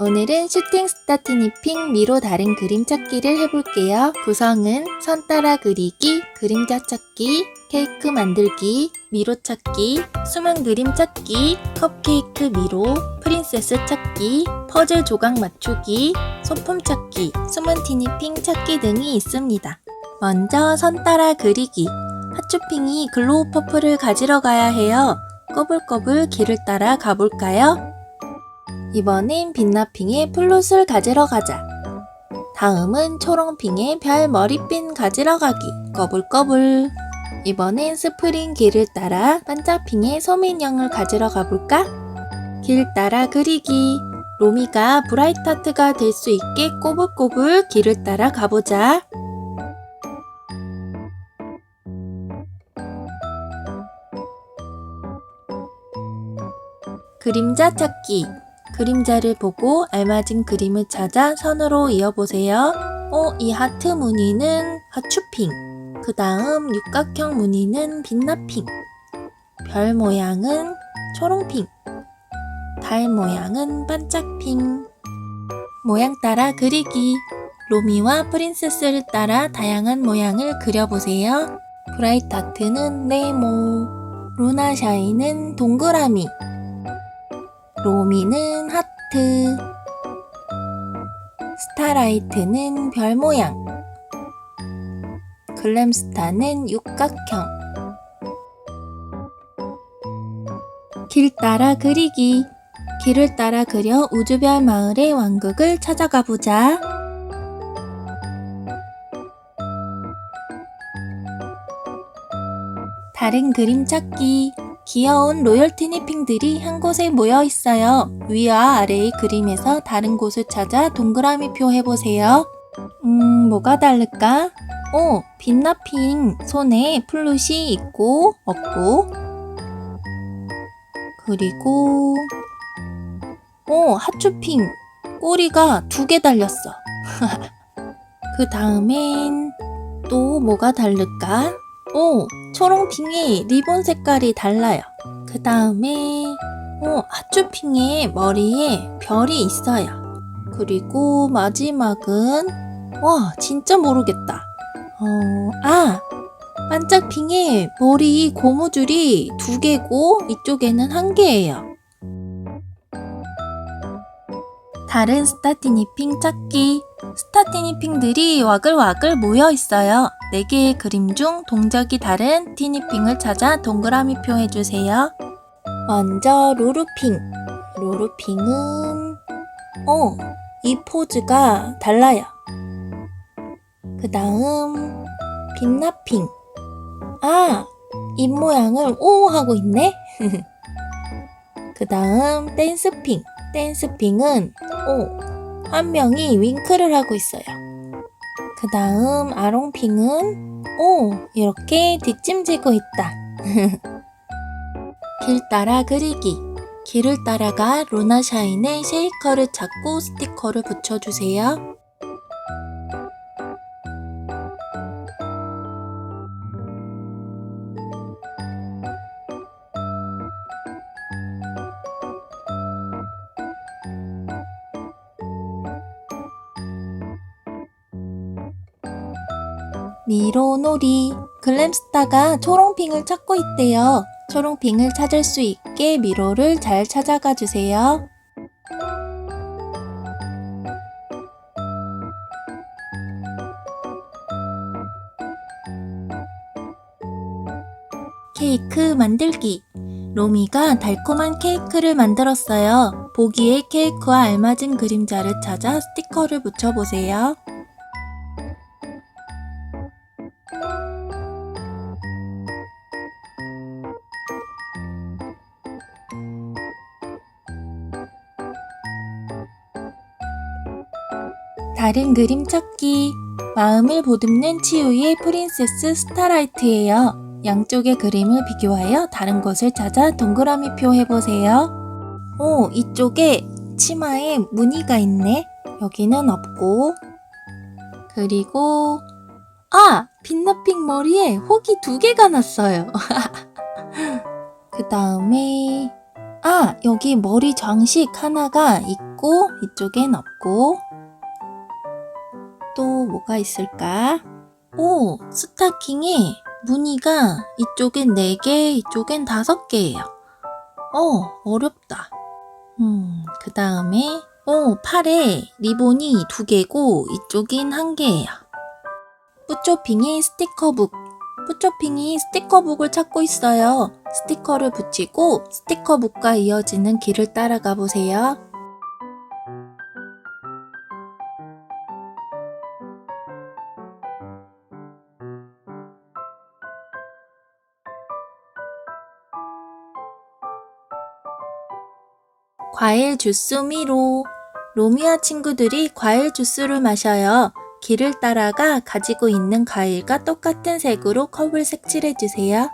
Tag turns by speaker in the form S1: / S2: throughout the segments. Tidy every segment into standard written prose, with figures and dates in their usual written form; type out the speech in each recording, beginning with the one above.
S1: 오늘은 슈팅 스타 티니핑 미로 다른 그림 찾기를 해볼게요. 구성은 선 따라 그리기, 그림자 찾기, 케이크 만들기, 미로 찾기, 숨은 그림 찾기, 컵케이크 미로, 프린세스 찾기, 퍼즐 조각 맞추기, 소품 찾기, 숨은 티니핑 찾기 등이 있습니다. 먼저 선 따라 그리기. 핫쇼핑이 글로우 퍼플을 가지러 가야 해요. 꼬불꼬불 길을 따라 가볼까요? 이번엔 빛나핑의 플롯을 가지러 가자. 다음은 초롱핑의 별 머리핀 가지러 가기. 꼬불꼬불. 이번엔 스프링 길을 따라 반짝핑의 소민형을 가지러 가볼까? 길 따라 그리기. 로미가 브라이트하트가 될 수 있게 꼬불꼬불 길을 따라 가보자. 그림자 찾기. 그림자를 보고 알맞은 그림을 찾아 선으로 이어보세요. 이 하트 무늬는 하추핑. 그 다음 육각형 무늬는 빛나핑. 별 모양은 초롱핑. 달 모양은 반짝핑. 모양 따라 그리기. 로미와 프린세스를 따라 다양한 모양을 그려보세요. 브라이트 하트는 네모. 루나 샤이는 동그라미. 로미는 하트, 스타라이트는 별 모양, 글램스타는 육각형. 길 따라 그리기. 길을 따라 그려 우주별 마을의 왕국을 찾아가 보자. 다른 그림 찾기. 귀여운 로열 티니핑들이 한 곳에 모여 있어요. 위와 아래의 그림에서 다른 곳을 찾아 동그라미표 해보세요. 뭐가 다를까? 빛나핑 손에 플룻이 있고 없고, 그리고 하추핑 꼬리가 2개 달렸어. 그 다음엔 또 뭐가 다를까? 초롱핑의 리본 색깔이 달라요. 그 다음에 하추핑의 머리에 별이 있어요. 그리고 마지막은 진짜 모르겠다. 반짝핑의 머리 고무줄이 2개고 이쪽에는 1개예요. 다른 스타 티니핑 찾기. 스타 티니핑들이 와글와글 모여 있어요. 4개의 그림 중 동작이 다른 티니핑을 찾아 동그라미표 해주세요. 먼저 로루핑. 로루핑은 이 포즈가 달라요. 그 다음 빛나핑. 입 모양을 오 하고 있네. 그 다음 댄스핑. 댄스핑은 한 명이 윙크를 하고 있어요. 그 다음 아롱핑은 이렇게 뒷짐지고 있다. 길 따라 그리기. 길을 따라가 루나샤인의 쉐이커를 찾고 스티커를 붙여주세요. 미로놀이. 글램스타가 초롱핑을 찾고 있대요. 초롱핑을 찾을 수 있게 미로를 잘 찾아가 주세요. 케이크 만들기. 로미가 달콤한 케이크를 만들었어요. 보기에 케이크와 알맞은 그림자를 찾아 스티커를 붙여보세요. 다른 그림 찾기. 마음을 보듬는 치유의 프린세스 스타라이트예요. 양쪽의 그림을 비교하여 다른 것을 찾아 동그라미표 해보세요. 이쪽에 치마에 무늬가 있네. 여기는 없고, 그리고 빛나핑 머리에 혹이 2개가 났어요. 그 다음에 아, 여기 머리 장식 하나가 있고 이쪽엔 없고. 또 뭐가 있을까? 오, 스타킹에 무늬가 이쪽엔 4개, 이쪽엔 5개예요. 어렵다. 그 다음에 팔에 리본이 2개고 이쪽엔 1개예요. 뿌쇼핑이 스티커북. 뿌쇼핑이 스티커북을 찾고 있어요. 스티커를 붙이고 스티커북과 이어지는 길을 따라가 보세요. 과일 주스 미로. 로미와 친구들이 과일 주스를 마셔요. 길을 따라가 가지고 있는 과일과 똑같은 색으로 컵을 색칠해주세요.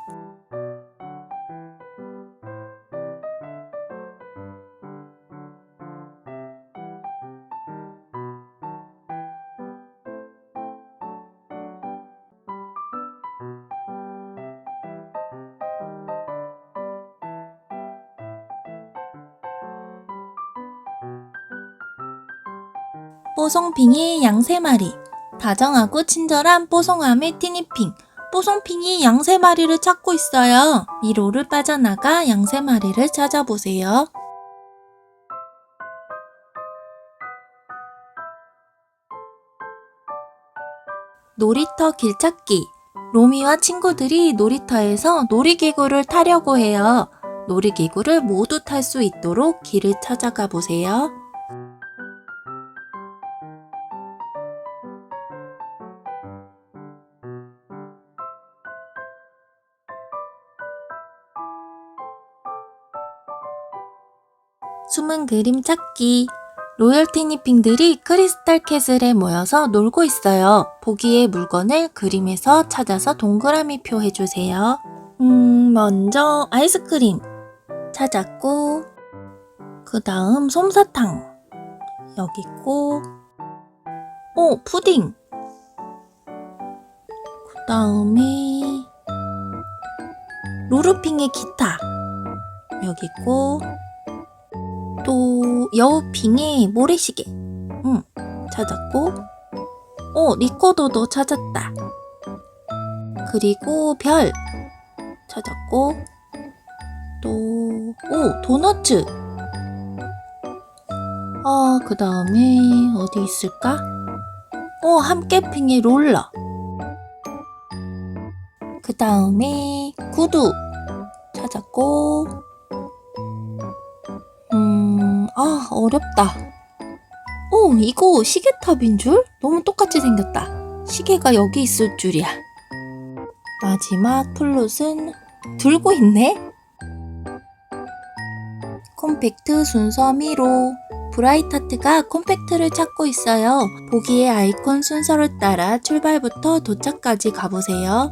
S1: 뽀송핑이 양 3마리. 다정하고 친절한 뽀송함의 티니핑. 뽀송핑이 양 3마리를 찾고 있어요. 미로를 빠져나가 양 3마리를 찾아보세요. 놀이터 길찾기. 로미와 친구들이 놀이터에서 놀이기구를 타려고 해요. 놀이기구를 모두 탈 수 있도록 길을 찾아가 보세요. 숨은 그림 찾기. 로열 티니핑들이 크리스탈 캐슬에 모여서 놀고 있어요. 보기의 물건을 그림에서 찾아서 동그라미 표 해주세요. 먼저 아이스크림 찾았고, 그 다음 솜사탕 여기 있고, 푸딩, 그 다음에 루루핑의 기타 여기 있고, 또 여우핑의 모래시계 찾았고, 리코더도 찾았다. 그리고 별 찾았고, 또 도너츠. 그 다음에 어디 있을까? 함께핑의 롤러. 그 다음에 구두 찾았고, 어렵다. 이거 시계탑인 줄? 너무 똑같이 생겼다. 시계가 여기 있을 줄이야. 마지막 플롯은 들고 있네? 콤팩트 순서 미로. 브라이트하트가 콤팩트를 찾고 있어요. 보기의 아이콘 순서를 따라 출발부터 도착까지 가보세요.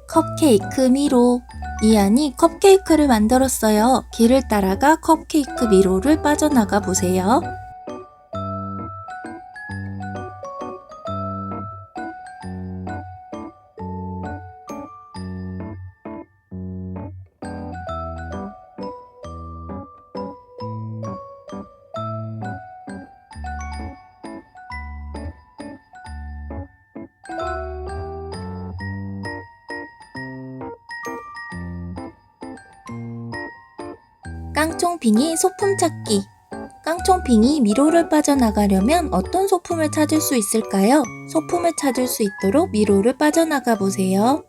S1: 컵케이크 미로. 이안이 컵케이크를 만들었어요. 길을 따라가 컵케이크 미로를 빠져나가 보세요. 깡총핑이 소품 찾기. 깡총핑이 미로를 빠져나가려면 어떤 소품을 찾을 수 있을까요? 소품을 찾을 수 있도록 미로를 빠져나가 보세요.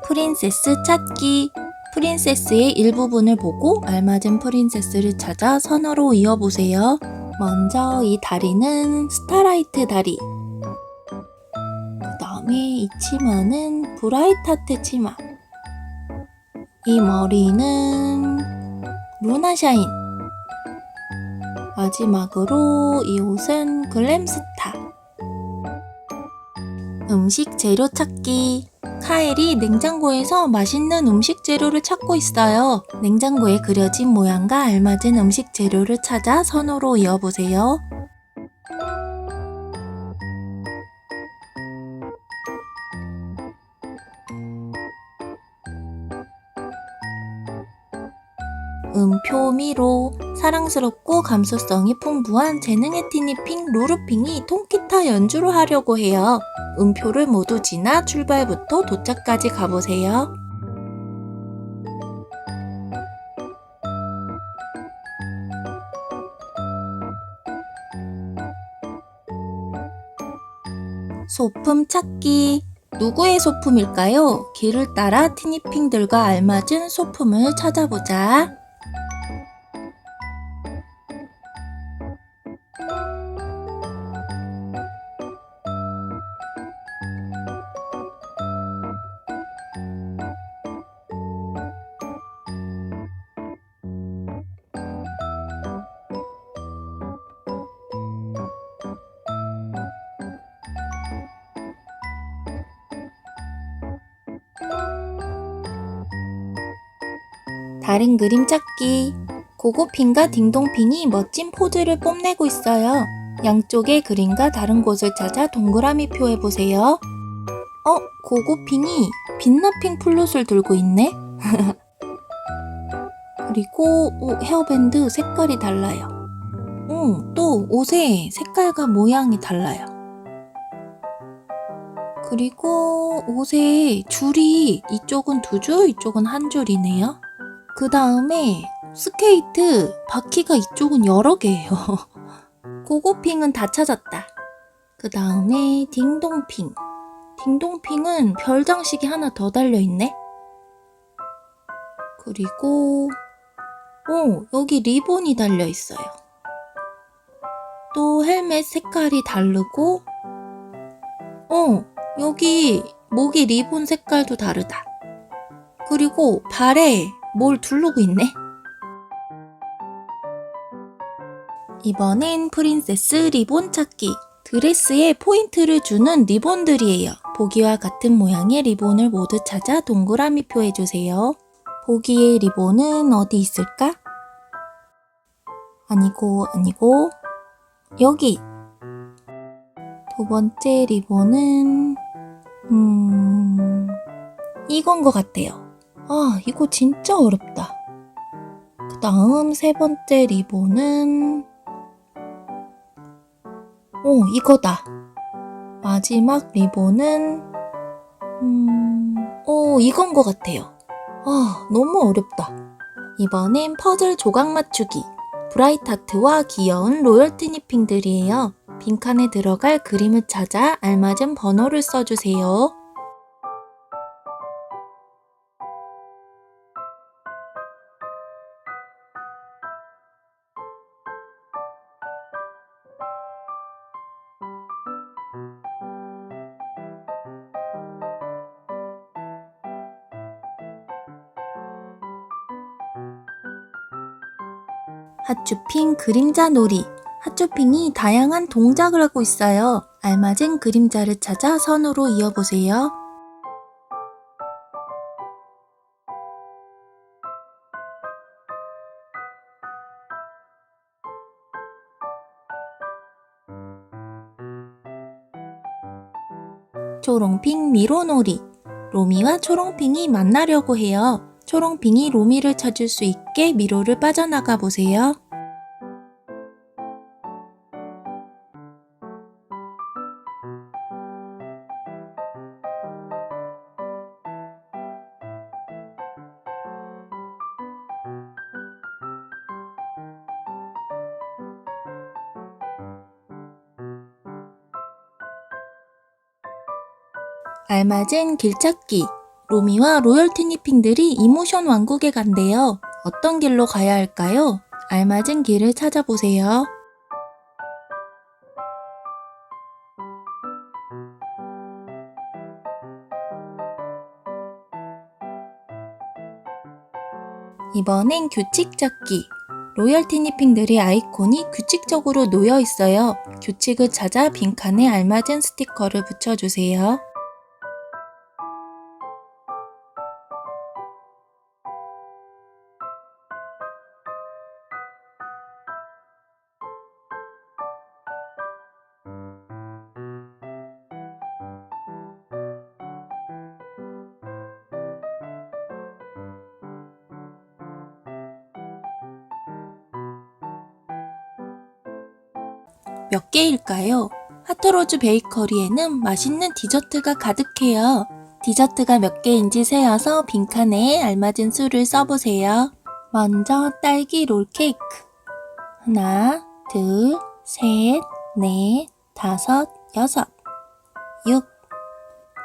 S1: 프린세스 찾기. 프린세스의 일부분을 보고 알맞은 프린세스를 찾아 선어로 이어보세요. 먼저 이 다리는 스타라이트 다리. 그 다음에 이 치마는 브라이트하트 치마. 이 머리는 루나샤인. 마지막으로 이 옷은 글램스타. 음식 재료 찾기. 카엘이 냉장고에서 맛있는 음식 재료를 찾고 있어요. 냉장고에 그려진 모양과 알맞은 음식 재료를 찾아 선으로 이어보세요. 음표 미로. 사랑스럽고 감수성이 풍부한 재능의 티니핑 루루핑이 통기타 연주를 하려고 해요. 음표를 모두 지나 출발부터 도착까지 가보세요. 소품 찾기. 누구의 소품일까요? 길을 따라 티니핑들과 알맞은 소품을 찾아보자. 다른 그림 찾기. 고고핑과 딩동핑이 멋진 포즈를 뽐내고 있어요. 양쪽의 그림과 다른 곳을 찾아 동그라미 표해보세요. 고고핑이 빛나핑 플룻을 들고 있네? 그리고 헤어밴드 색깔이 달라요. 또 옷의 색깔과 모양이 달라요. 그리고 옷의 줄이 이쪽은 2줄, 이쪽은 1줄이네요. 그 다음에 스케이트 바퀴가 이쪽은 여러 개예요. 고고핑은 다 찾았다. 그 다음에 딩동핑. 딩동핑은 별 장식이 하나 더 달려있네. 그리고 여기 리본이 달려있어요. 또 헬멧 색깔이 다르고 여기 목이 리본 색깔도 다르다. 그리고 발에 뭘 두르고 있네. 이번엔 프린세스 리본 찾기. 드레스에 포인트를 주는 리본들이에요. 보기와 같은 모양의 리본을 모두 찾아 동그라미 표해주세요. 보기의 리본은 어디 있을까? 아니고 여기. 두 번째 리본은 이건 것 같아요. 이거 진짜 어렵다. 그 다음 세 번째 리본은 이거다. 마지막 리본은 이건 것 같아요. 너무 어렵다. 이번엔 퍼즐 조각 맞추기. 브라이트 하트와 귀여운 로열 티니핑들이에요. 빈칸에 들어갈 그림을 찾아 알맞은 번호를 써주세요. 핫쇼핑 그림자 놀이. 핫쇼핑이 다양한 동작을 하고 있어요. 알맞은 그림자를 찾아 선으로 이어보세요. 초롱핑 미로놀이. 로미와 초롱핑이 만나려고 해요. 초롱핑이 로미를 찾을 수 있게 미로를 빠져나가 보세요. 알맞은 길찾기. 로미와 로열 티니핑들이 이모션 왕국에 간대요. 어떤 길로 가야 할까요? 알맞은 길을 찾아보세요. 이번엔 규칙 찾기. 로열 티니핑들의 아이콘이 규칙적으로 놓여 있어요. 규칙을 찾아 빈칸에 알맞은 스티커를 붙여주세요. 몇 개일까요? 하토로즈 베이커리에는 맛있는 디저트가 가득해요. 디저트가 몇 개인지 세어서 빈칸에 알맞은 수를 써보세요. 먼저 딸기 롤케이크. 하나, 둘, 셋, 넷, 다섯, 여섯, 6.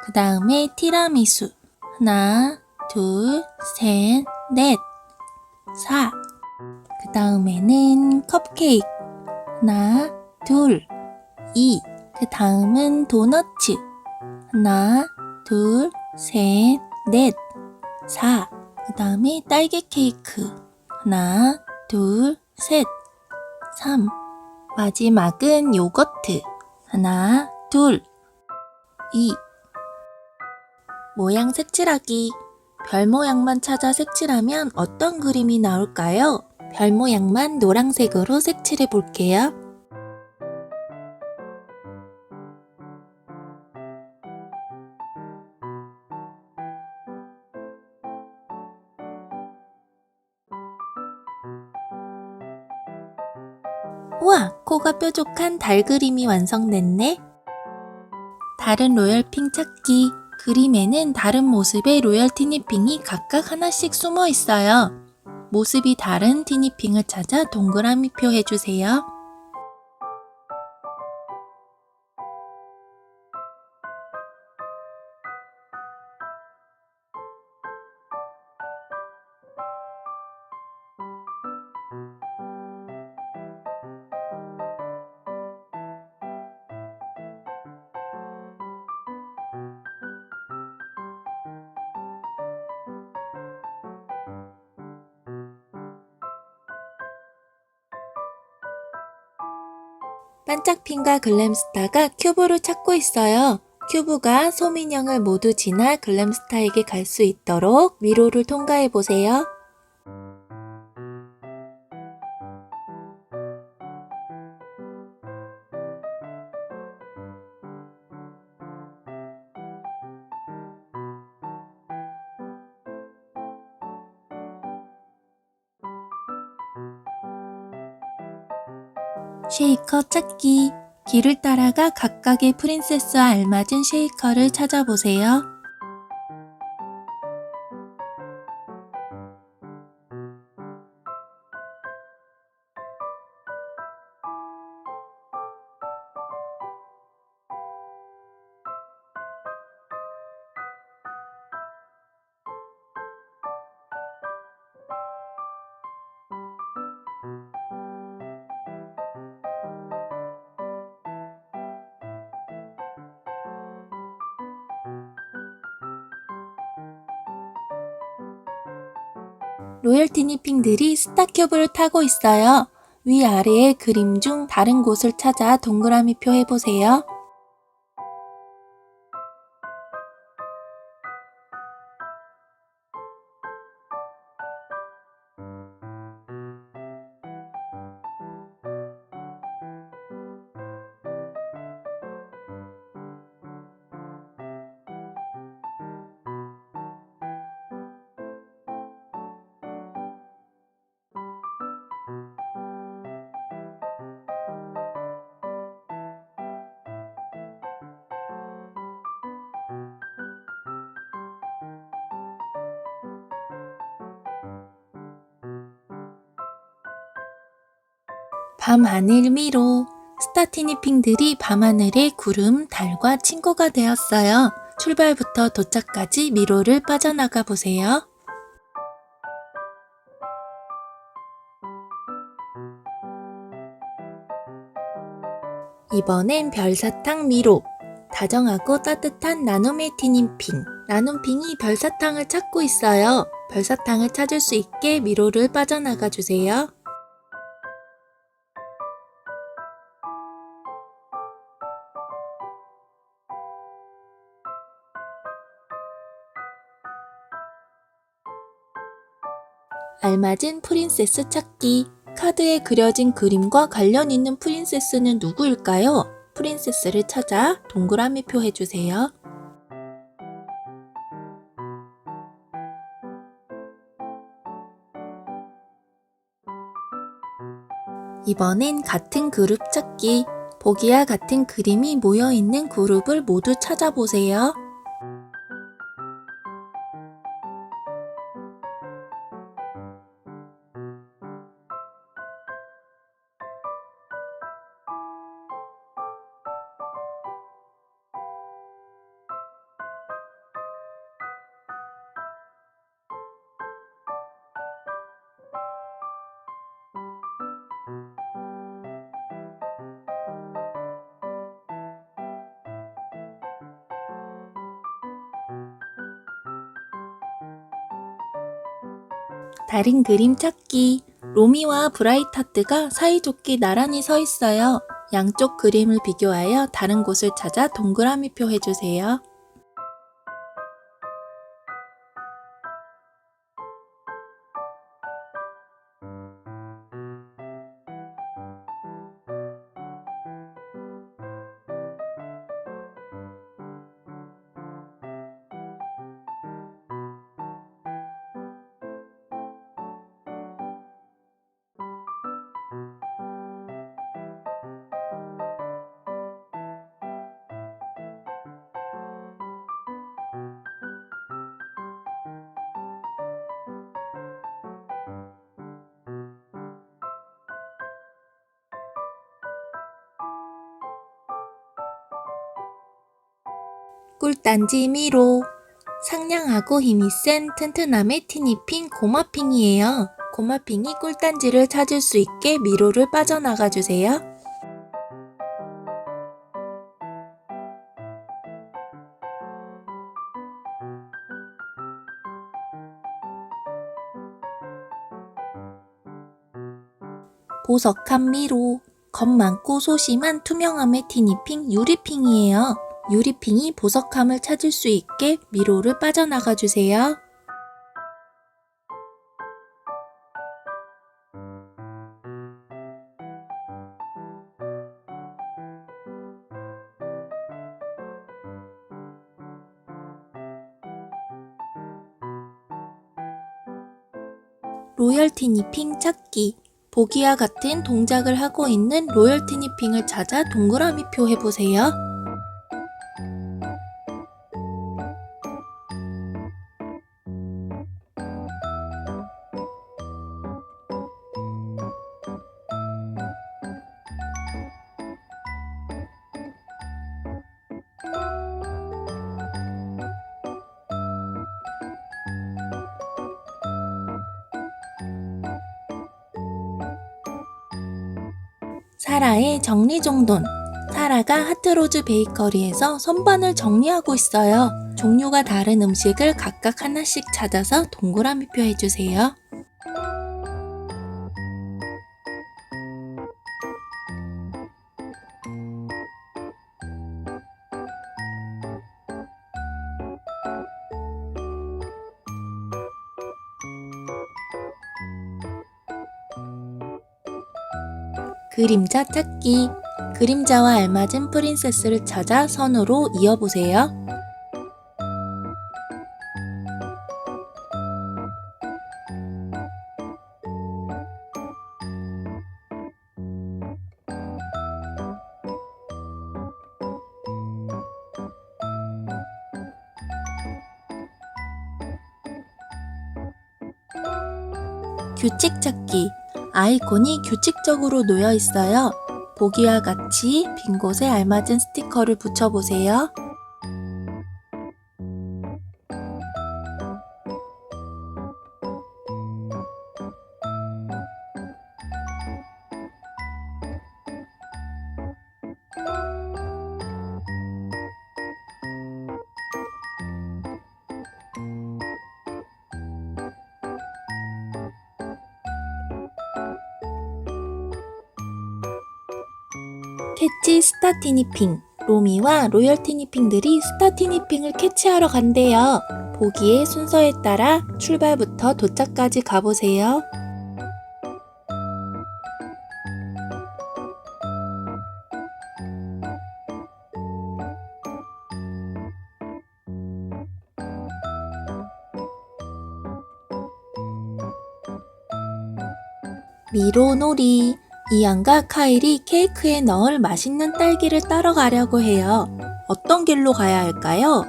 S1: 그 다음에 티라미수. 하나, 둘, 셋, 넷, 4. 그 다음에는 컵케이크. 하나, 둘, 2. 그 다음은 도너츠. 하나, 둘, 셋, 넷, 4. 그 다음에 딸기 케이크. 하나, 둘, 셋, 3. 마지막은 요거트. 하나, 둘, 2. 모양 색칠하기. 별 모양만 찾아 색칠하면 어떤 그림이 나올까요? 별 모양만 노란색으로 색칠해 볼게요. 우와! 코가 뾰족한 달 그림이 완성됐네. 다른 로열핑 찾기. 그림에는 다른 모습의 로열 티니핑이 각각 하나씩 숨어 있어요. 모습이 다른 티니핑을 찾아 동그라미표 해주세요. 반짝핀과 글램스타가 큐브를 찾고 있어요. 큐브가 소민형을 모두 지나 글램스타에게 갈 수 있도록 미로를 통과해 보세요. 쉐이커 찾기. 길을 따라가 각각의 프린세스와 알맞은 쉐이커를 찾아보세요. 로열 티니핑들이 스타큐브를 타고 있어요. 위아래의 그림 중 다른 곳을 찾아 동그라미표 해보세요. 밤하늘 미로. 스타티니핑들이 밤하늘의 구름, 달과 친구가 되었어요. 출발부터 도착까지 미로를 빠져나가 보세요. 이번엔 별사탕 미로. 다정하고 따뜻한 나눔의 티니핑. 나눔핑이 별사탕을 찾고 있어요. 별사탕을 찾을 수 있게 미로를 빠져나가 주세요. 알맞은 프린세스 찾기. 카드에 그려진 그림과 관련 있는 프린세스는 누구일까요? 프린세스를 찾아 동그라미표 해주세요. 이번엔 같은 그룹 찾기. 보기와 같은 그림이 모여있는 그룹을 모두 찾아보세요. 다른 그림 찾기. 로미와 브라이트하트가 사이좋게 나란히 서 있어요. 양쪽 그림을 비교하여 다른 곳을 찾아 동그라미표 해주세요. 꿀단지 미로. 상냥하고 힘이 센 튼튼함의 티니핑 고마핑이에요. 고마핑이 꿀단지를 찾을 수 있게 미로를 빠져나가 주세요. 보석한 미로. 겁 많고 소심한 투명함의 티니핑 유리핑이에요. 유리핑이 보석함을 찾을 수 있게 미로를 빠져나가 주세요. 로열 티니핑 찾기. 보기와 같은 동작을 하고 있는 로열 티니핑을 찾아 동그라미표 해보세요. 사라의 정리정돈. 사라가 하트로즈 베이커리에서 선반을 정리하고 있어요. 종류가 다른 음식을 각각 하나씩 찾아서 동그라미표 해주세요. 그림자 찾기. 그림자와 알맞은 프린세스를 찾아 선으로 이어보세요. 규칙 찾기. 아이콘이 규칙적으로 놓여 있어요. 보기와 같이 빈 곳에 알맞은 스티커를 붙여보세요. 캐치 스타 티니핑. 로미와 로열 티니핑들이 스타 티니핑을 캐치하러 간대요. 보기의 순서에 따라 출발부터 도착까지 가보세요. 미로 놀이. 이안과 카일이 케이크에 넣을 맛있는 딸기를 따러 가려고 해요. 어떤 길로 가야 할까요?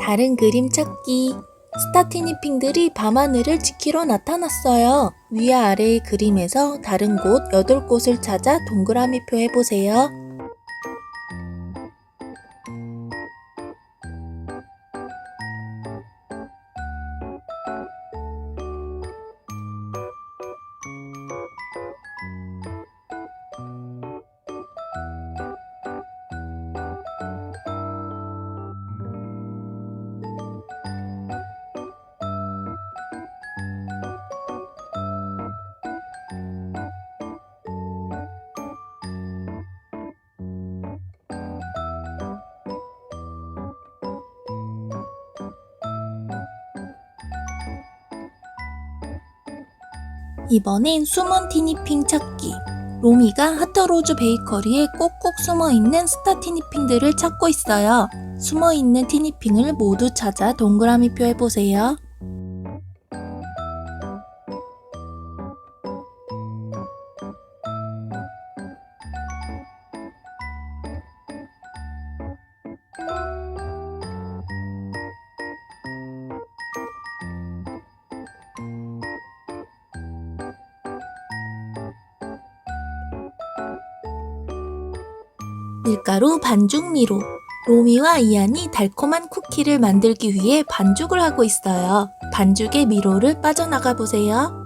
S1: 다른 그림 찾기. 스타 티니핑들이 밤하늘을 지키러 나타났어요. 위아래의 그림에서 다른 곳 8곳을 찾아 동그라미표 해보세요. 이번엔 숨은 티니핑 찾기. 로미가 하터로즈 베이커리에 꼭꼭 숨어있는 스타 티니핑들을 찾고 있어요. 숨어있는 티니핑을 모두 찾아 동그라미표 해보세요. 밀가루 반죽 미로. 로미와 이안이 달콤한 쿠키를 만들기 위해 반죽을 하고 있어요. 반죽의 미로를 빠져나가 보세요.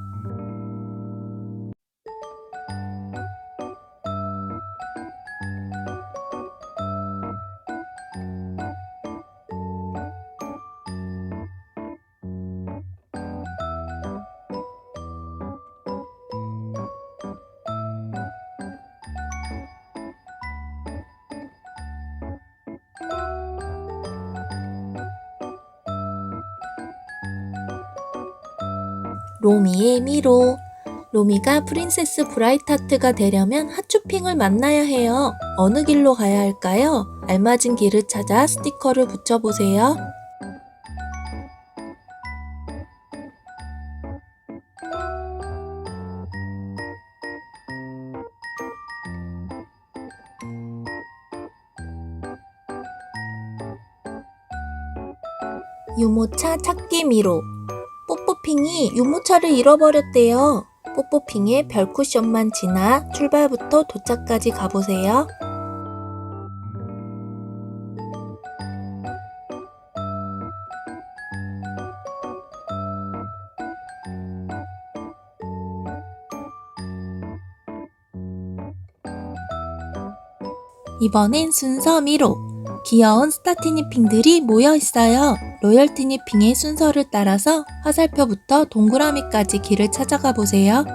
S1: 로미의 미로. 로미가 프린세스 브라이트하트가 되려면 핫쇼핑을 만나야 해요. 어느 길로 가야 할까요? 알맞은 길을 찾아 스티커를 붙여보세요. 유모차 찾기 미로. 뽀뽀핑이 유모차를 잃어버렸대요. 뽀뽀핑의 별 쿠션만 지나 출발부터 도착까지 가보세요. 이번엔 순서 미로. 귀여운 스타 티니핑들이 모여있어요. 로열 티니핑의 순서를 따라서 화살표부터 동그라미까지 길을 찾아가 보세요.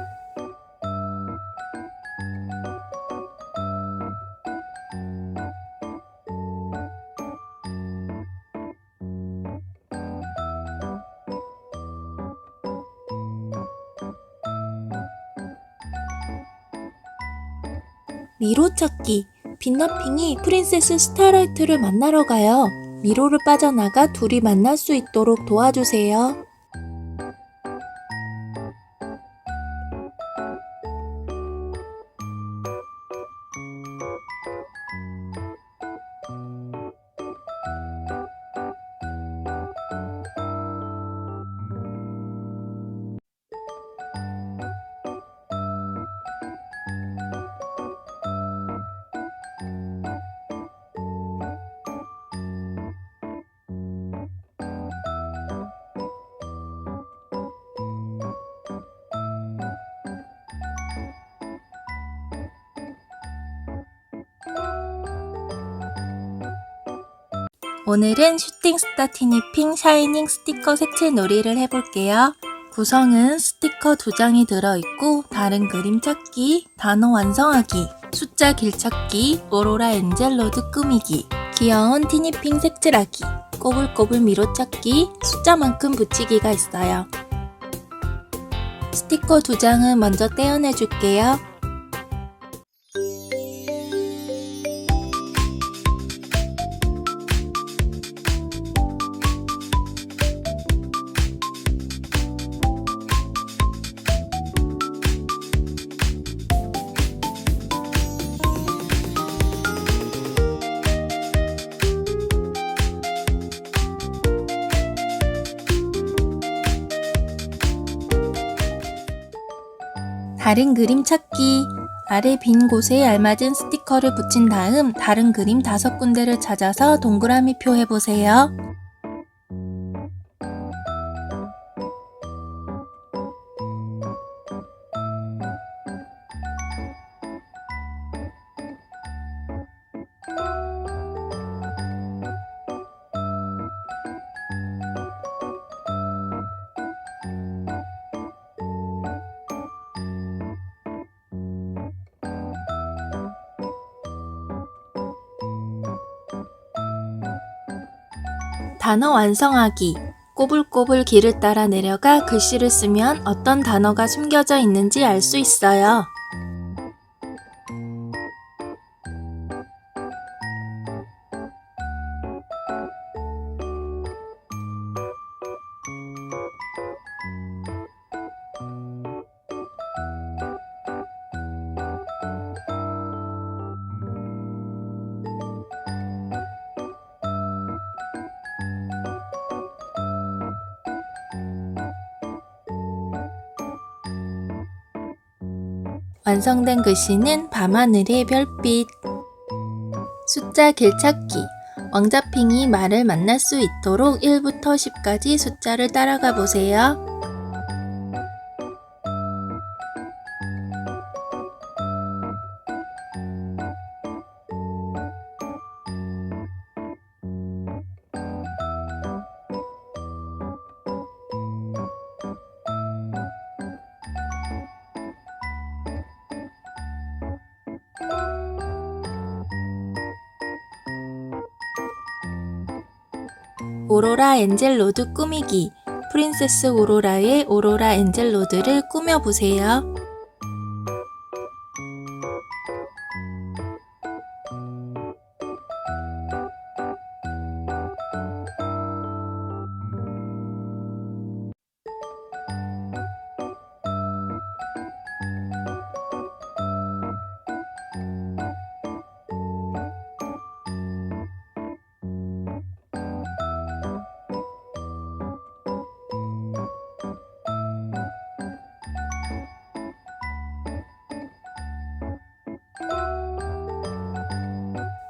S1: 미로 찾기. 빛나핑이 프린세스 스타라이트를 만나러 가요. 미로를 빠져나가 둘이 만날 수 있도록 도와주세요. 오늘은 슈팅스타 티니핑 샤이닝 스티커 색칠 놀이를 해볼게요. 구성은 스티커 2장이 들어있고 다른 그림 찾기, 단어 완성하기, 숫자 길찾기, 오로라 엔젤 로드 꾸미기, 귀여운 티니핑 색칠하기, 꼬불꼬불 미로 찾기, 숫자만큼 붙이기가 있어요. 스티커 2장은 먼저 떼어내줄게요. 다른 그림 찾기. 아래 빈 곳에 알맞은 스티커를 붙인 다음 다른 그림 5군데를 찾아서 동그라미 표 해보세요. 단어 완성하기. 꼬불꼬불 길을 따라 내려가 글씨를 쓰면 어떤 단어가 숨겨져 있는지 알 수 있어요. 완성된 글씨는 밤하늘의 별빛. 숫자 길찾기. 왕자핑이 말을 만날 수 있도록 1부터 10까지 숫자를 따라가 보세요. 오로라 엔젤 로드 꾸미기. 프린세스 오로라의 오로라 엔젤 로드를 꾸며보세요.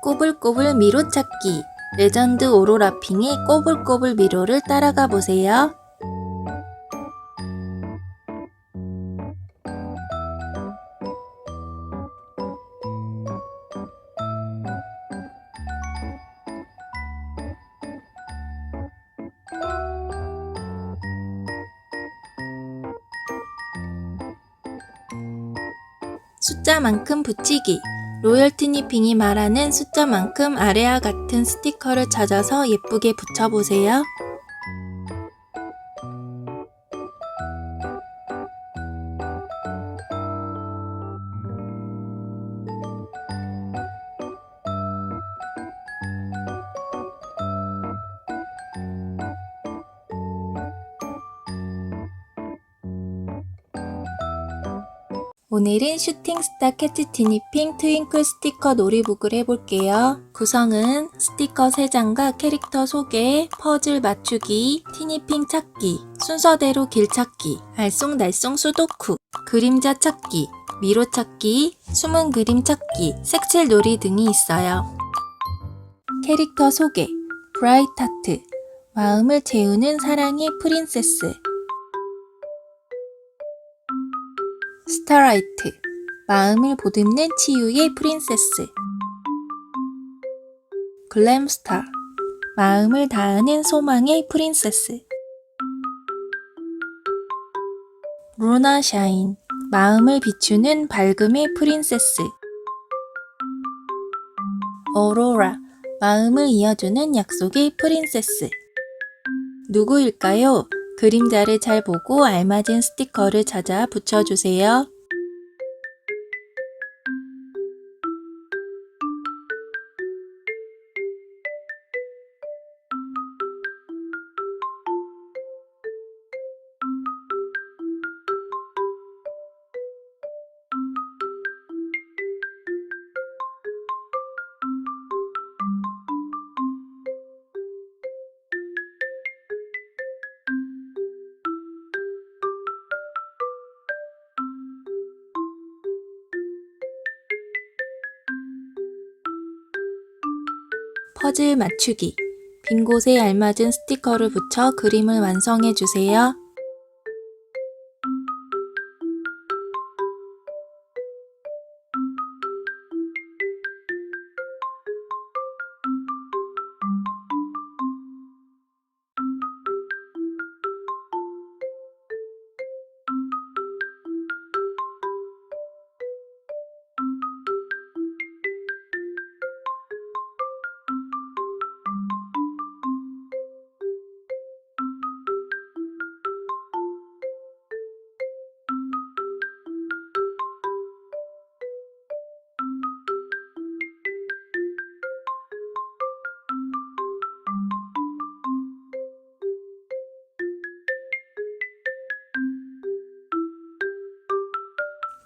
S1: 꼬불꼬불 미로 찾기. 레전드 오로라핑의 꼬불꼬불 미로를 따라가 보세요. 숫자만큼 붙이기. 로열 티니핑이 말하는 숫자만큼 아래와 같은 스티커를 찾아서 예쁘게 붙여보세요. 오늘은 슈팅스타 캐치 티니핑 트윙클 스티커 놀이북을 해볼게요. 구성은 스티커 3장과 캐릭터 소개, 퍼즐 맞추기, 티니핑 찾기, 순서대로 길 찾기, 알쏭달쏭 수도쿠, 그림자 찾기, 미로 찾기, 숨은 그림 찾기, 색칠 놀이 등이 있어요. 캐릭터 소개. 브라이트 하트. 마음을 채우는 사랑의 프린세스. 스타라이트. 마음을 보듬는 치유의 프린세스. 글램스타. 마음을 다하는 소망의 프린세스. 루나 샤인, 마음을 비추는 밝음의 프린세스. 오로라, 마음을 이어주는 약속의 프린세스. 누구일까요? 그림자를 잘 보고 알맞은 스티커를 찾아 붙여주세요. 퍼즐 맞추기. 빈 곳에 알맞은 스티커를 붙여 그림을 완성해주세요.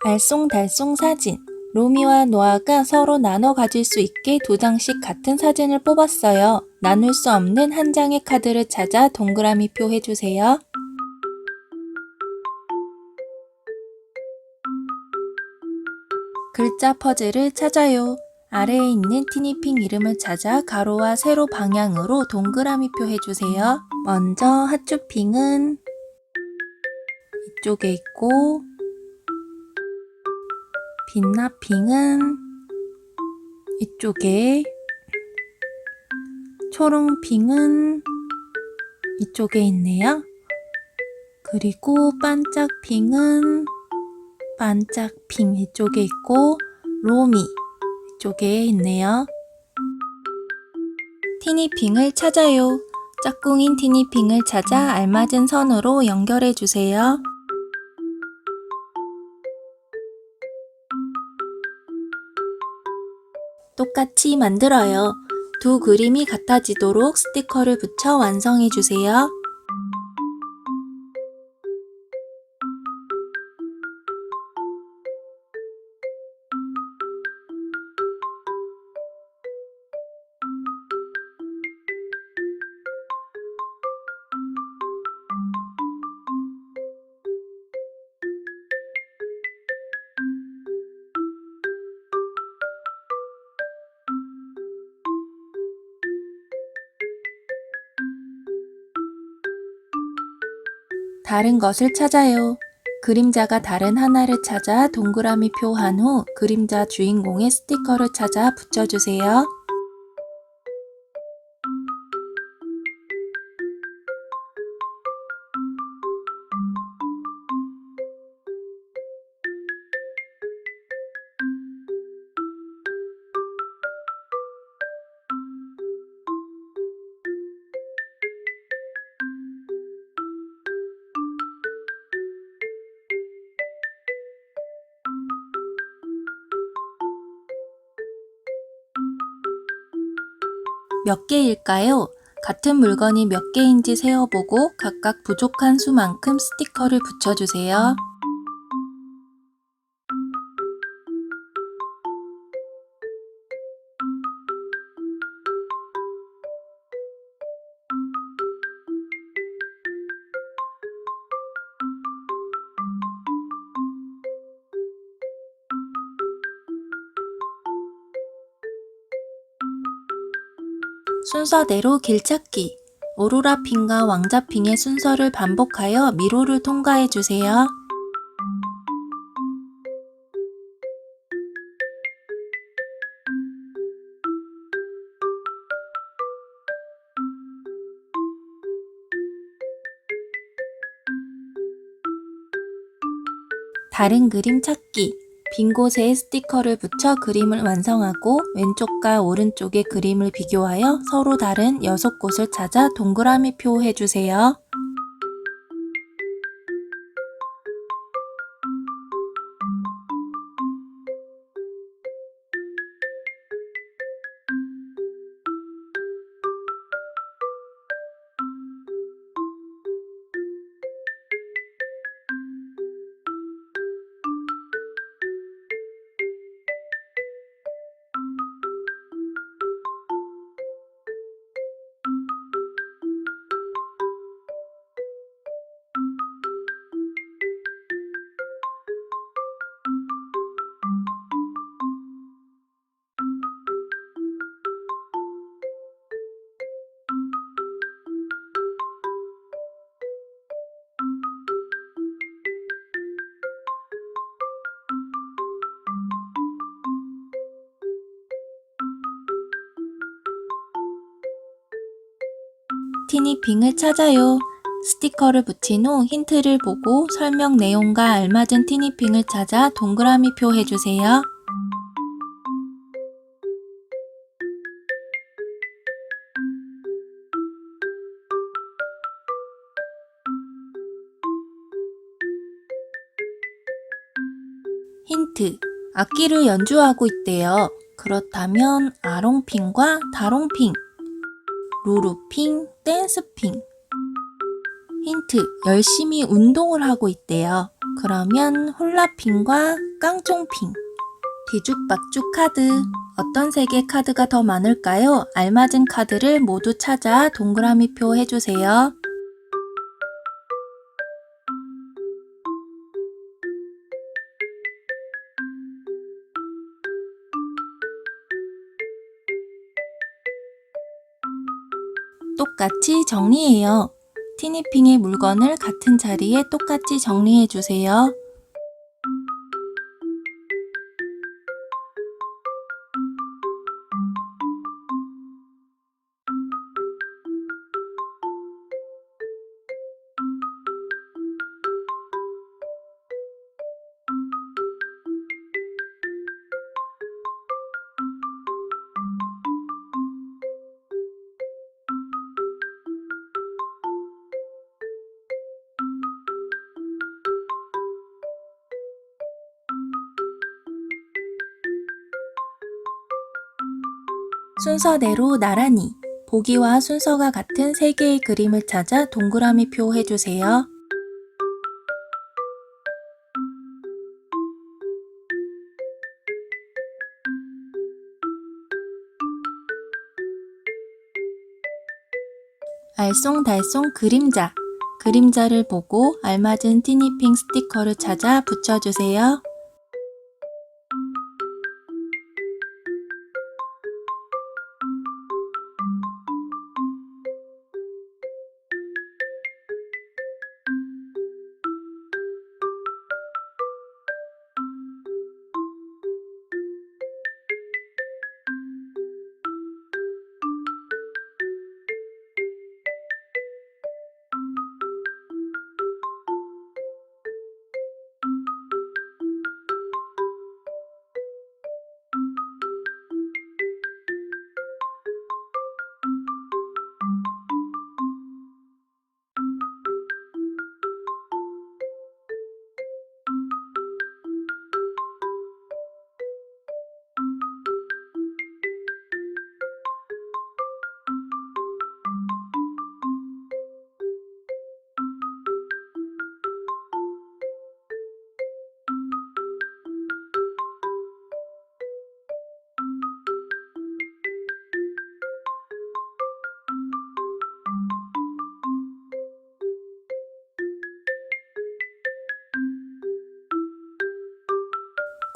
S1: 알쏭달쏭 사진. 로미와 노아가 서로 나눠 가질 수 있게 2장씩 같은 사진을 뽑았어요. 나눌 수 없는 한 장의 카드를 찾아 동그라미표 해주세요. 글자 퍼즐을 찾아요. 아래에 있는 티니핑 이름을 찾아 가로와 세로 방향으로 동그라미표 해주세요. 먼저 하츄핑은 이쪽에 있고, 빛나핑은 이쪽에, 초롱핑은 이쪽에 있네요. 그리고 반짝핑은 반짝핑 이쪽에 있고, 로미 이쪽에 있네요. 티니핑을 찾아요. 짝꿍인 티니핑을 찾아 알맞은 선으로 연결해 주세요. 똑같이 만들어요. 두 그림이 같아지도록 스티커를 붙여 완성해 주세요. 다른 것을 찾아요. 그림자가 다른 하나를 찾아 동그라미 표한 후 그림자 주인공의 스티커를 찾아 붙여주세요. 몇 개일까요? 같은 물건이 몇 개인지 세어보고 각각 부족한 수만큼 스티커를 붙여주세요. 순서대로 길찾기. 오로라핑과 왕자핑의 순서를 반복하여 미로를 통과해주세요. 다른 그림 찾기. 빈 곳에 스티커를 붙여 그림을 완성하고 왼쪽과 오른쪽의 그림을 비교하여 서로 다른 6곳을 찾아 동그라미 표 해주세요. 티니핑을 찾아요. 스티커를 붙인 후 힌트를 보고 설명 내용과 알맞은 티니핑을 찾아 동그라미 표 해주세요. 힌트. 악기를 연주하고 있대요. 그렇다면 아롱핑과 다롱핑, 루루핑, 댄스핑. 힌트. 열심히 운동을 하고 있대요. 그러면 훌라핑과 깡총핑. 뒤죽박죽 카드. 어떤 색의 카드가 더 많을까요? 알맞은 카드를 모두 찾아 동그라미 표 해주세요. 똑같이 정리해요. 티니핑의 물건을 같은 자리에 똑같이 정리해주세요. 순서대로 나란히. 보기와 순서가 같은 3개의 그림을 찾아 동그라미 표 해주세요. 알쏭달쏭 그림자. 그림자를 보고 알맞은 티니핑 스티커를 찾아 붙여주세요.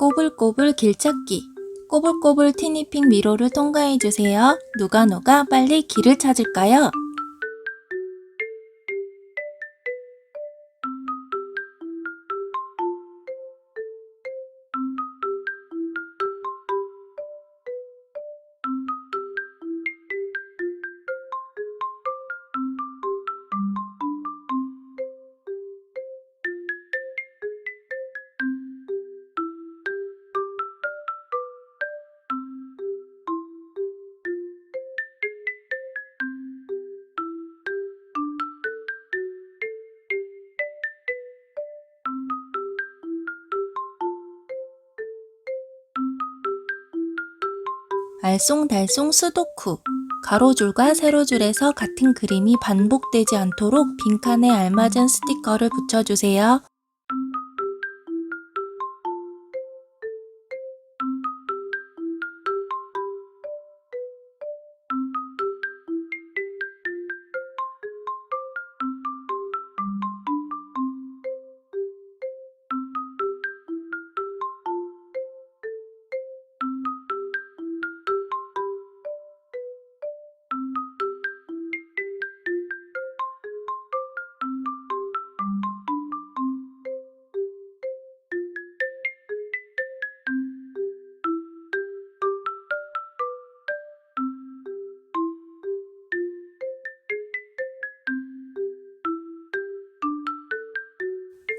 S1: 꼬불꼬불 길찾기. 꼬불꼬불 티니핑 미로를 통과해주세요. 누가 빨리 길을 찾을까요? 알쏭달쏭 수도쿠. 가로줄과 세로줄에서 같은 그림이 반복되지 않도록 빈칸에 알맞은 스티커를 붙여주세요.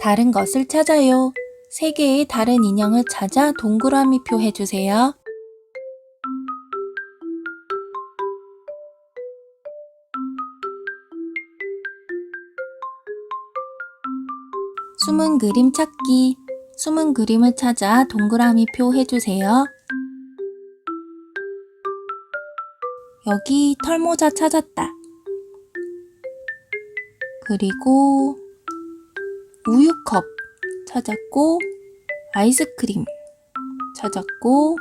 S1: 다른 것을 찾아요. 3개의 다른 인형을 찾아 동그라미표 해주세요. 숨은 그림 찾기. 숨은 그림을 찾아 동그라미표 해주세요. 여기 털모자 찾았다. 그리고 우유컵 찾았고, 아이스크림 찾았고,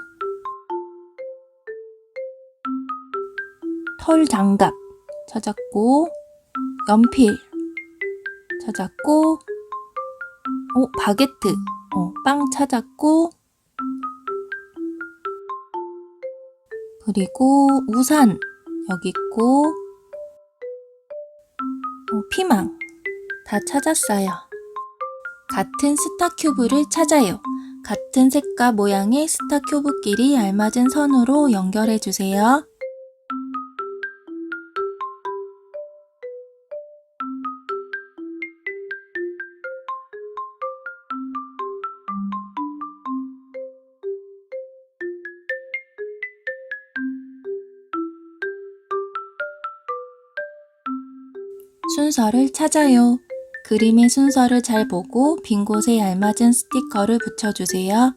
S1: 털 장갑 찾았고, 연필 찾았고, 바게트, 빵 찾았고, 그리고 우산 여기 있고, 피망 다 찾았어요. 같은 스타 큐브를 찾아요. 같은 색과 모양의 스타 큐브끼리 알맞은 선으로 연결해 주세요. 순서를 찾아요. 그림의 순서를 잘 보고 빈 곳에 알맞은 스티커를 붙여주세요.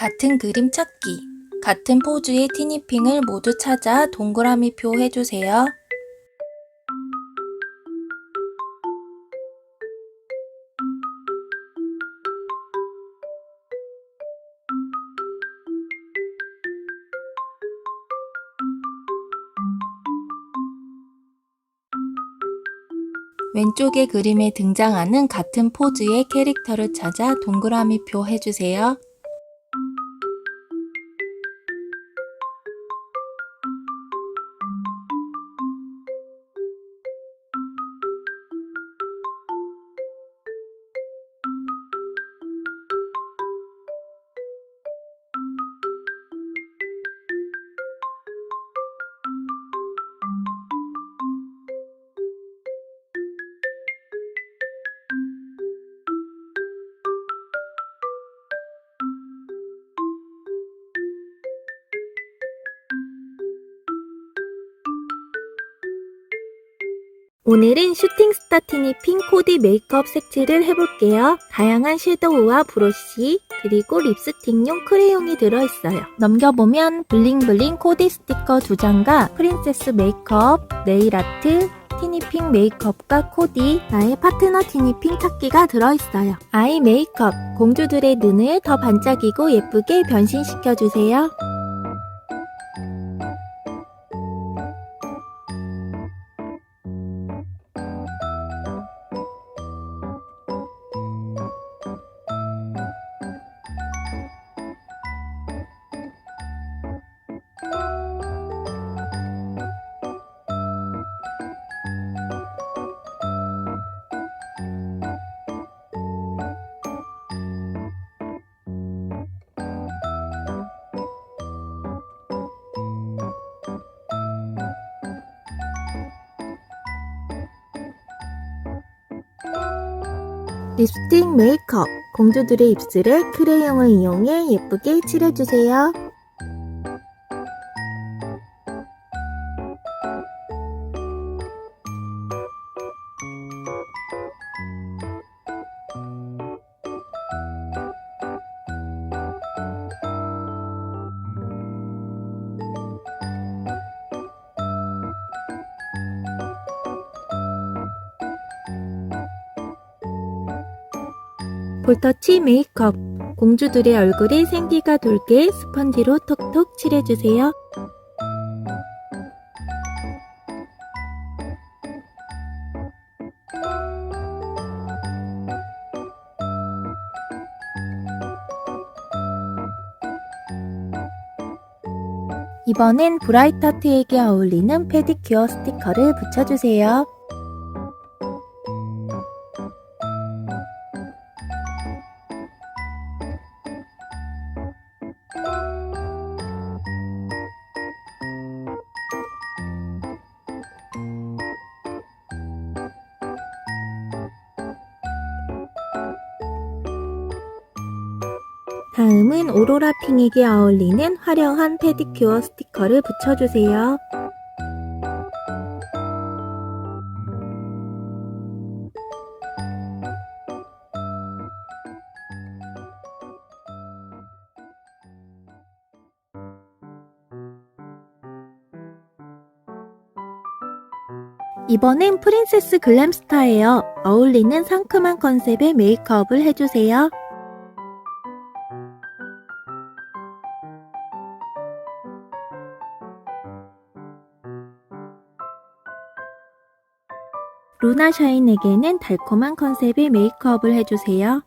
S1: 같은 그림 찾기. 같은 포즈의 티니핑을 모두 찾아 동그라미표 해주세요. 왼쪽의 그림에 등장하는 같은 포즈의 캐릭터를 찾아 동그라미표 해주세요. 오늘은 슈팅스타 티니핑 코디 메이크업 색칠을 해볼게요. 다양한 섀도우와 브러쉬, 그리고 립스틱용 크레용이 들어있어요. 넘겨보면 블링블링 코디 스티커 2장과 프린세스 메이크업, 네일아트, 티니핑 메이크업과 코디, 나의 파트너 티니핑 찾기가 들어있어요. 아이 메이크업, 공주들의 눈을 더 반짝이고 예쁘게 변신시켜주세요. 립스틱 메이크업. 공주들의 입술에 크레용을 이용해 예쁘게 칠해주세요. 볼터치 메이크업. 공주들의 얼굴에 생기가 돌게 스펀지로 톡톡 칠해주세요. 이번엔 브라이트하트에게 어울리는 페디큐어 스티커를 붙여주세요. 다음은 오로라 핑에게 어울리는 화려한 페디큐어 스티커를 붙여주세요. 이번엔 프린세스 글램스타예요. 어울리는 상큼한 컨셉의 메이크업을 해주세요. 루나 샤인에게는 달콤한 컨셉의 메이크업을 해주세요.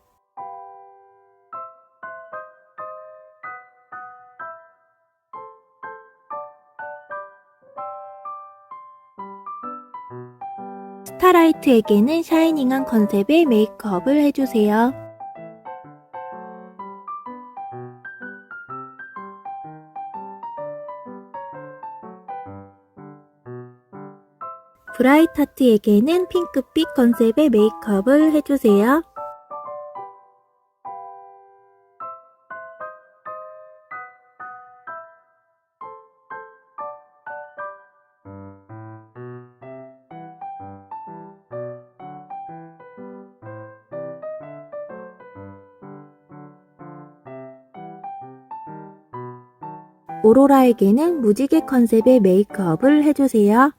S1: 스타라이트에게는 샤이닝한 컨셉의 메이크업을 해주세요. 브라이트하트에게는 핑크빛 컨셉의 메이크업을 해주세요. 오로라에게는 무지개 컨셉의 메이크업을 해주세요.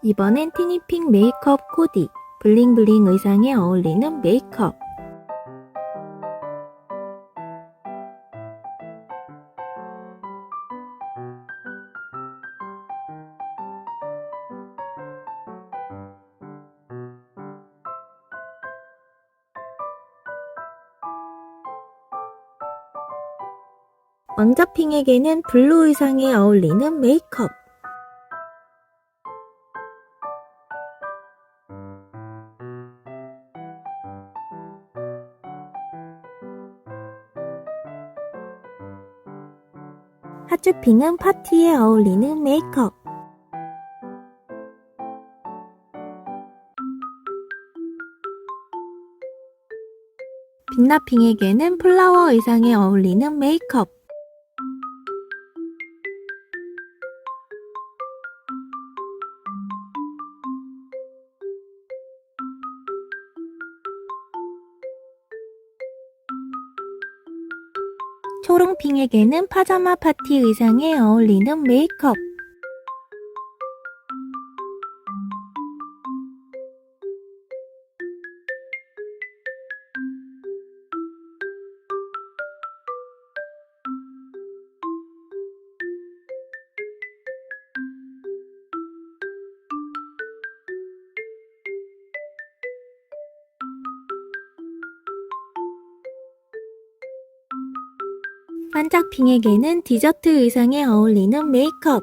S1: 이번엔 티니핑 메이크업 코디. 블링블링 의상에 어울리는 메이크업. 왕자핑에게는 블루 의상에 어울리는 메이크업. 하츄핑은 파티에 어울리는 메이크업. 빛나핑에게는 플라워 의상에 어울리는 메이크업. 초롱핑에게는 파자마 파티 의상에 어울리는 메이크업. 반짝핑에게는 디저트 의상에 어울리는 메이크업.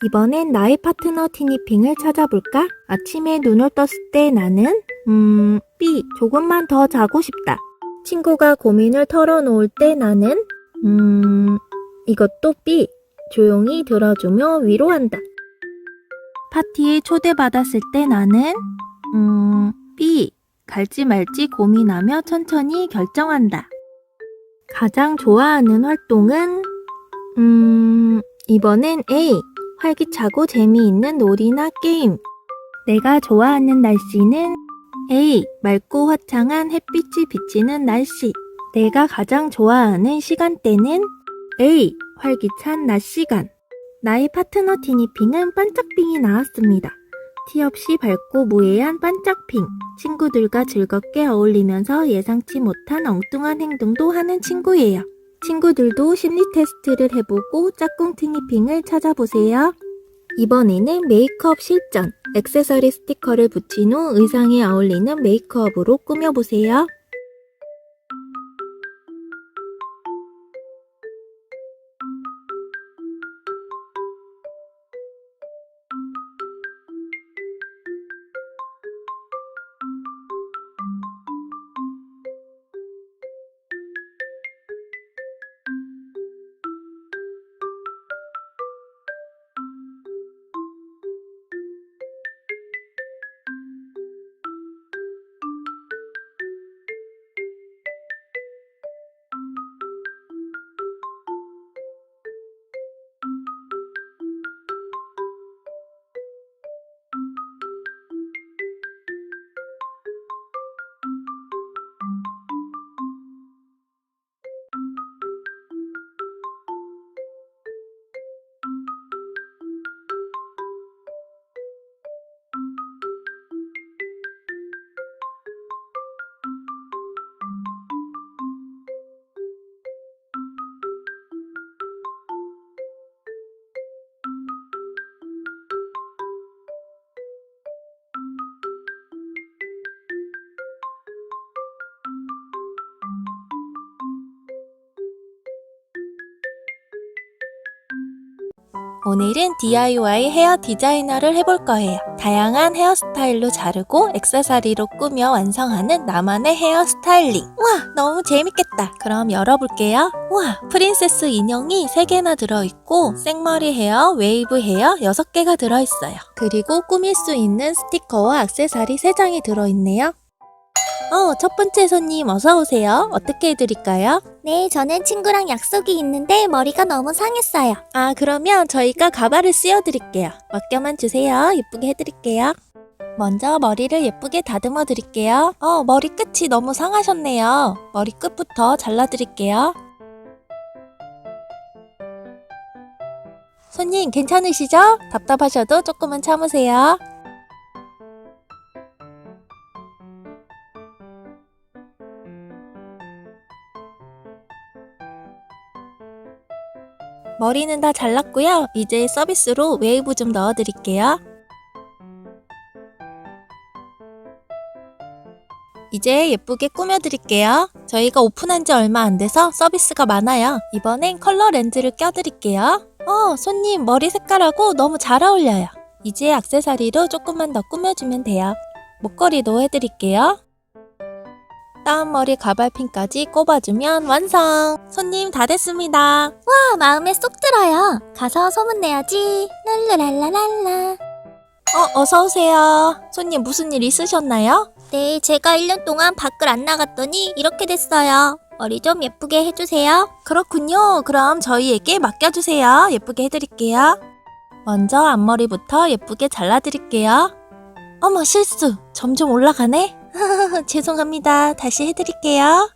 S1: 이번엔 나의 파트너 티니핑을 찾아볼까? 아침에 눈을 떴을 때 나는 B. 조금만 더 자고 싶다. 친구가 고민을 털어놓을 때 나는 이것도 B. 조용히 들어주며 위로한다. 파티에 초대받았을 때 나는 B. 갈지 말지 고민하며 천천히 결정한다. 가장 좋아하는 활동은 이번엔 A. 활기차고 재미있는 놀이나 게임. 내가 좋아하는 날씨는 A. 맑고 화창한 햇빛이 비치는 날씨. 내가 가장 좋아하는 시간대는 A. 활기찬 낮 시간. 나의 파트너 티니핑은 반짝핑이 나왔습니다. 티 없이 밝고 무해한 반짝핑. 친구들과 즐겁게 어울리면서 예상치 못한 엉뚱한 행동도 하는 친구예요. 친구들도 심리 테스트를 해보고 짝꿍 티니핑을 찾아보세요. 이번에는 메이크업 실전. 액세서리 스티커를 붙인 후 의상에 어울리는 메이크업으로 꾸며보세요. 오늘은 DIY 헤어 디자이너를 해볼 거예요. 다양한 헤어스타일로 자르고 액세서리로 꾸며 완성하는 나만의 헤어 스타일링. 우와, 너무 재밌겠다. 그럼 열어볼게요. 우와, 프린세스 인형이 3개나 들어있고 생머리 헤어, 웨이브 헤어 6개가 들어있어요. 그리고 꾸밀 수 있는 스티커와 액세서리 3장이 들어있네요. 첫 번째 손님 어서오세요. 어떻게 해드릴까요?
S2: 네, 저는 친구랑 약속이 있는데 머리가 너무 상했어요.
S1: 아, 그러면 저희가 가발을 씌워드릴게요. 맡겨만 주세요. 예쁘게 해드릴게요. 먼저 머리를 예쁘게 다듬어 드릴게요. 머리 끝이 너무 상하셨네요. 머리 끝부터 잘라드릴게요. 손님 괜찮으시죠? 답답하셔도 조금만 참으세요. 머리는 다 잘랐고요. 이제 서비스로 웨이브 좀 넣어드릴게요. 이제 예쁘게 꾸며드릴게요. 저희가 오픈한 지 얼마 안 돼서 서비스가 많아요. 이번엔 컬러 렌즈를 껴드릴게요. 손님 머리 색깔하고 너무 잘 어울려요. 이제 액세서리로 조금만 더 꾸며주면 돼요. 목걸이도 해드릴게요. 다운머리 가발핀까지 꼽아주면 완성! 손님 다 됐습니다.
S2: 와, 마음에 쏙 들어요. 가서 소문내야지. 랄라랄라랄라.
S1: 어서오세요. 손님 무슨 일 있으셨나요?
S2: 네, 제가 1년 동안 밖을 안 나갔더니 이렇게 됐어요. 머리 좀 예쁘게 해주세요.
S1: 그렇군요. 그럼 저희에게 맡겨주세요. 예쁘게 해드릴게요. 먼저 앞머리부터 예쁘게 잘라드릴게요. 어머, 실수. 점점 올라가네? 죄송합니다. 다시 해드릴게요.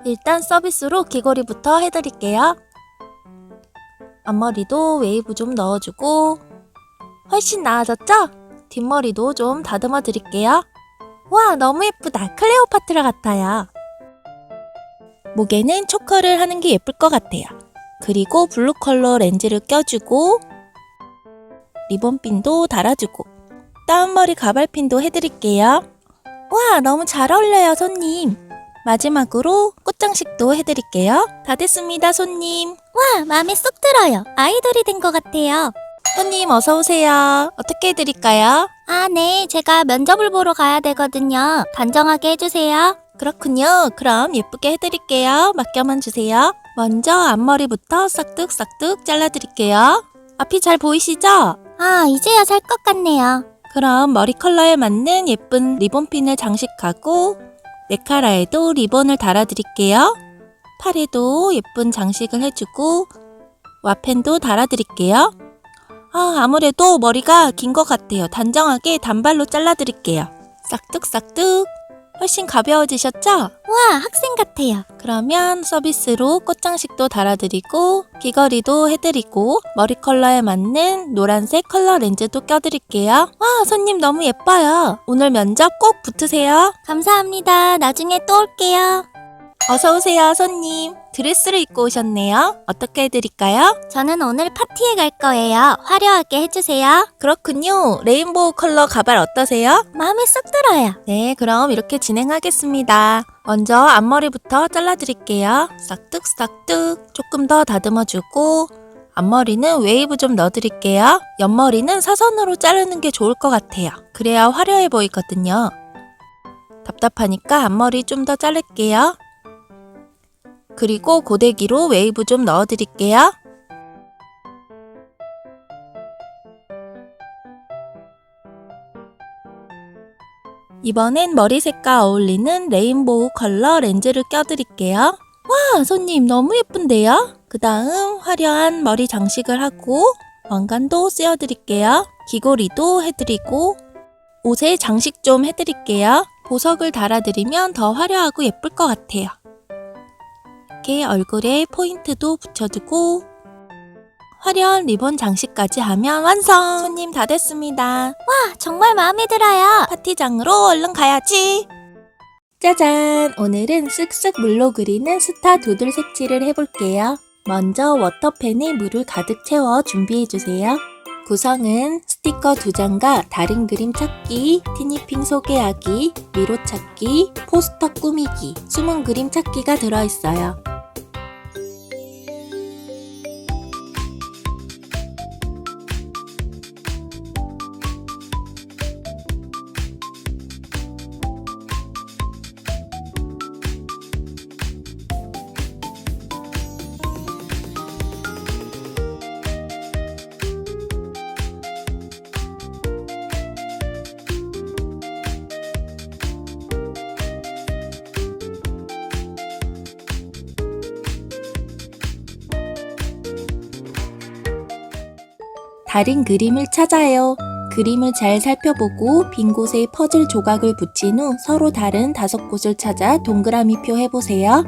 S1: 일단 서비스로 귀걸이부터 해드릴게요. 앞머리도 웨이브 좀 넣어주고 훨씬 나아졌죠? 뒷머리도 좀 다듬어 드릴게요. 와, 너무 예쁘다. 클레오파트라 같아요. 목에는 초커를 하는 게 예쁠 것 같아요. 그리고 블루 컬러 렌즈를 껴주고 리본핀도 달아주고 다운머리 가발핀도 해드릴게요. 와, 너무 잘 어울려요, 손님. 마지막으로 꽃장식도 해드릴게요. 다 됐습니다, 손님.
S2: 와, 마음에 쏙 들어요. 아이돌이 된 것 같아요.
S1: 손님 어서 오세요. 어떻게 해드릴까요?
S2: 아, 네. 제가 면접을 보러 가야 되거든요. 단정하게 해주세요.
S1: 그렇군요. 그럼 예쁘게 해드릴게요. 맡겨만 주세요. 먼저 앞머리부터 싹둑싹둑 잘라드릴게요. 앞이 잘 보이시죠?
S2: 아, 이제야 살 것 같네요.
S1: 그럼 머리 컬러에 맞는 예쁜 리본핀을 장식하고 네카라에도 리본을 달아드릴게요. 팔에도 예쁜 장식을 해주고 와펜도 달아드릴게요. 아무래도 머리가 긴 것 같아요. 단정하게 단발로 잘라드릴게요. 싹둑싹둑. 훨씬 가벼워지셨죠?
S2: 와, 학생 같아요.
S1: 그러면 서비스로 꽃장식도 달아드리고 귀걸이도 해드리고 머리 컬러에 맞는 노란색 컬러 렌즈도 껴드릴게요. 와, 손님 너무 예뻐요. 오늘 면접 꼭 붙으세요.
S2: 감사합니다. 나중에 또 올게요.
S1: 어서오세요, 손님. 드레스를 입고 오셨네요. 어떻게 해드릴까요?
S2: 저는 오늘 파티에 갈 거예요. 화려하게 해주세요.
S1: 그렇군요. 레인보우 컬러 가발 어떠세요?
S2: 마음에 쏙 들어요.
S1: 네, 그럼 이렇게 진행하겠습니다. 먼저 앞머리부터 잘라드릴게요. 싹둑싹둑. 조금 더 다듬어주고 앞머리는 웨이브 좀 넣어드릴게요. 옆머리는 사선으로 자르는 게 좋을 것 같아요. 그래야 화려해 보이거든요. 답답하니까 앞머리 좀 더 자를게요. 그리고 고데기로 웨이브 좀 넣어드릴게요. 이번엔 머리색과 어울리는 레인보우 컬러 렌즈를 껴드릴게요. 와, 손님 너무 예쁜데요? 그 다음 화려한 머리 장식을 하고 왕관도 씌워드릴게요. 귀걸이도 해드리고 옷에 장식 좀 해드릴게요. 보석을 달아드리면 더 화려하고 예쁠 것 같아요. 이렇게 얼굴에 포인트도 붙여두고 화려한 리본 장식까지 하면 완성! 손님 다 됐습니다.
S2: 와, 정말 마음에 들어요.
S1: 파티장으로 얼른 가야지. 짜잔! 오늘은 쓱쓱 물로 그리는 스타 도들 색칠을 해볼게요. 먼저 워터펜에 물을 가득 채워 준비해주세요. 구성은 스티커 2장과 다른 그림 찾기, 티니핑 소개하기, 미로 찾기, 포스터 꾸미기, 숨은 그림 찾기가 들어있어요. 다른 그림을 찾아요. 그림을 잘 살펴보고 빈 곳에 퍼즐 조각을 붙인 후 서로 다른 5곳을 찾아 동그라미표 해보세요.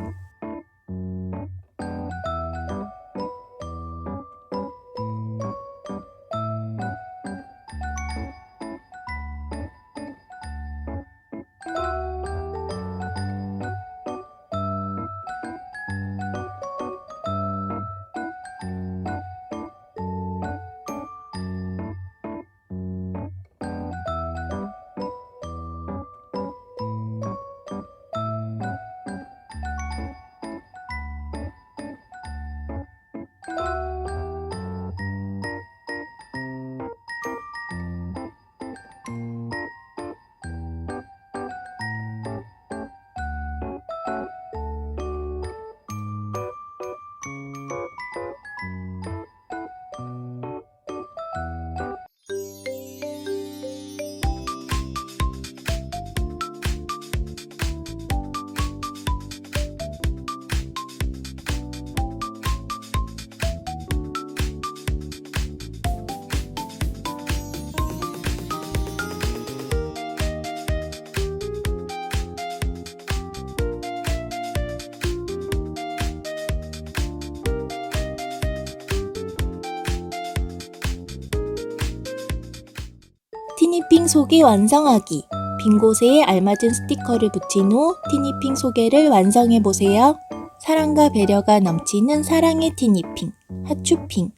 S1: 티니핑 소개 완성하기. 빈 곳에 알맞은 스티커를 붙인 후 티니핑 소개를 완성해보세요. 사랑과 배려가 넘치는 사랑의 티니핑, 하츄핑.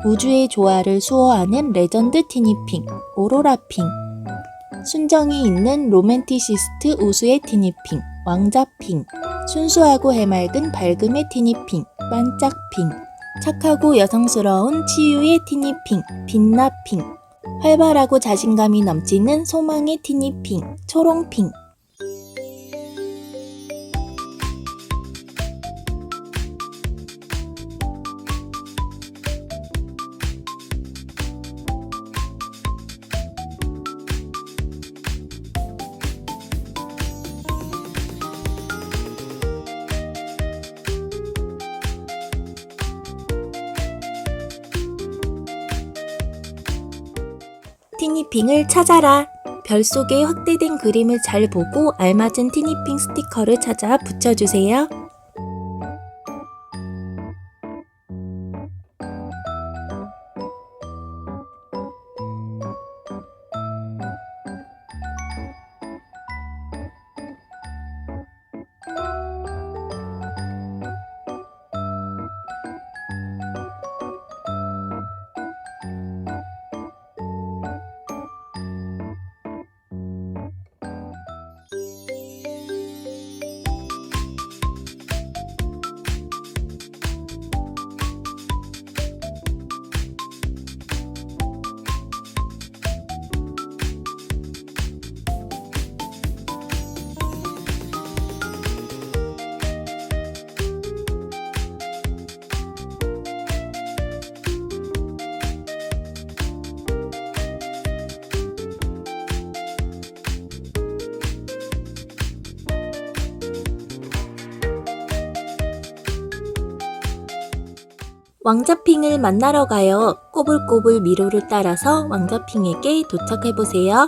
S1: 우주의 조화를 수호하는 레전드 티니핑, 오로라핑. 순정이 있는 로맨티시스트 우수의 티니핑, 왕자핑. 순수하고 해맑은 밝음의 티니핑, 반짝핑. 착하고 여성스러운 치유의 티니핑, 빛나핑. 활발하고 자신감이 넘치는 소망의 티니핑, 초롱핑. 티니핑을 찾아라. 별 속에 확대된 그림을 잘 보고 알맞은 티니핑 스티커를 찾아 붙여주세요. 왕자핑을 만나러 가요. 꼬불꼬불 미로를 따라서 왕자핑에게 도착해보세요.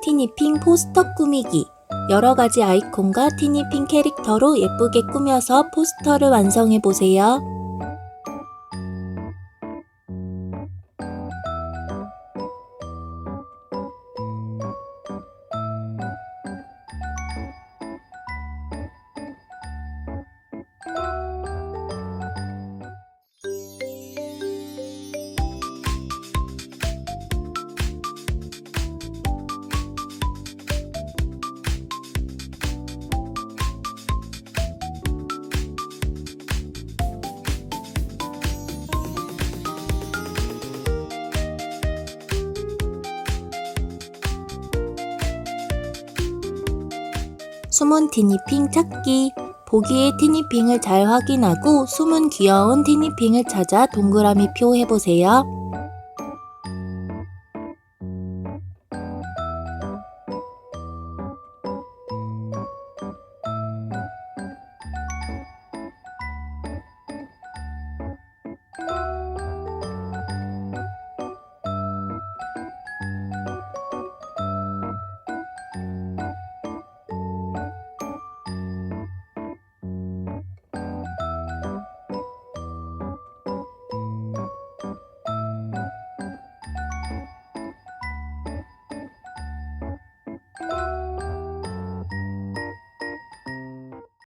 S1: 티니핑 포스터 꾸미기. 여러가지 아이콘과 티니핑 캐릭터로 예쁘게 꾸며서 포스터를 완성해보세요. 숨은 티니핑 찾기. 보기의 티니핑을 잘 확인하고 숨은 귀여운 티니핑을 찾아 동그라미 표 해보세요.